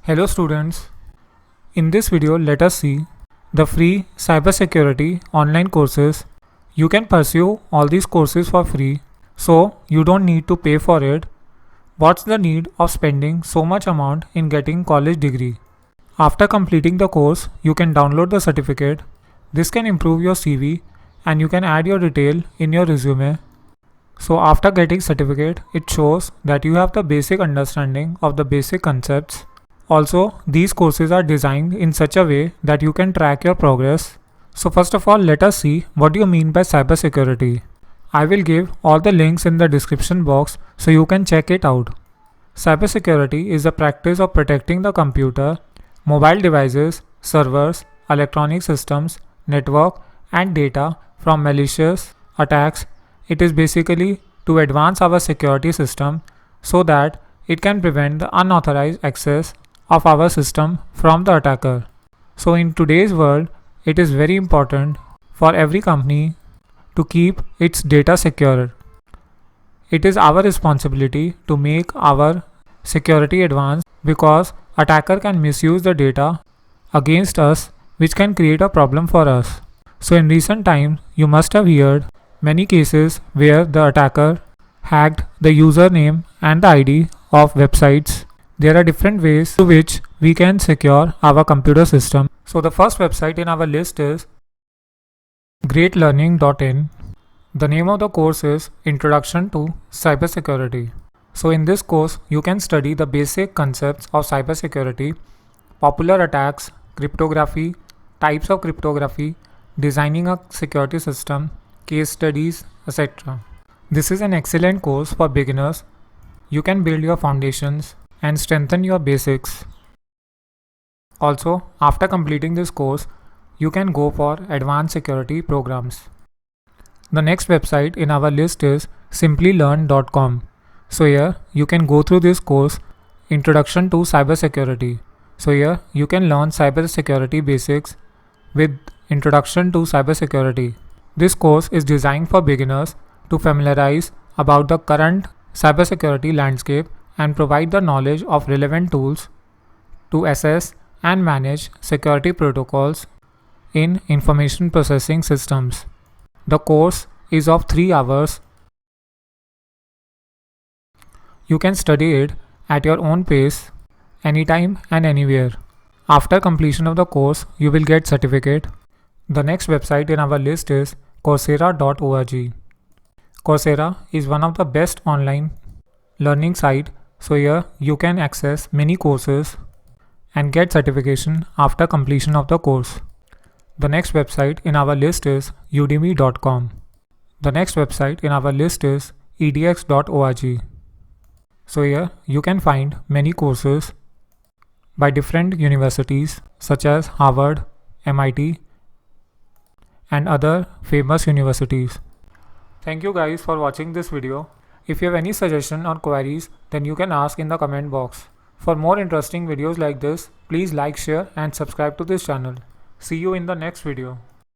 Hello students, in this video let us see the free cybersecurity online courses. You can pursue all these courses for free, so you don't need to pay for it. What's the need of spending so much amount in getting college degree? After completing the course, you can download the certificate. This can improve your CV and you can add your detail in your resume. So after getting certificate, it shows that you have the basic understanding of the basic concepts. Also, these courses are designed in such a way that you can track your progress. So first of all, let us see what do you mean by cybersecurity. I will give all the links in the description box so you can check it out. Cybersecurity is the practice of protecting the computer, mobile devices, servers, electronic systems, network, and data from malicious attacks. It is basically to advance our security system so that it can prevent the unauthorized access of our system from the attacker. So in today's world, it is very important for every company to keep its data secure. It is our responsibility to make our security advanced because attacker can misuse the data against us, which can create a problem for us. So in recent times, you must have heard many cases where the attacker hacked the username and the ID of websites. There are different ways to which we can secure our computer system. So the first website in our list is greatlearning.in. The name of the course is Introduction to Cybersecurity. So in this course, you can study the basic concepts of cybersecurity, popular attacks, cryptography, types of cryptography, designing a security system, case studies, etc. This is an excellent course for beginners. You can build your foundations and strengthen your basics. Also, after completing this course, you can go for advanced security programs. The next website in our list is simplylearn.com. So here you can go through this course, Introduction to Cybersecurity. So here you can learn cybersecurity basics with Introduction to Cybersecurity. This course is designed for beginners to familiarize about the current cybersecurity landscape and provide the knowledge of relevant tools to assess and manage security protocols in information processing systems. The course is of 3 hours. You can study it at your own pace, anytime and anywhere. After completion of the course, you will get certificate. The next website in our list is coursera.org. Coursera is one of the best online learning site. So here you can access many courses and get certification after completion of the course. The next website in our list is udemy.com. The next website in our list is edx.org. So here you can find many courses by different universities such as Harvard, MIT, and other famous universities. Thank you guys for watching this video. If you have any suggestion or queries, then you can ask in the comment box. For more interesting videos like this, please like, share and subscribe to this channel. See you in the next video.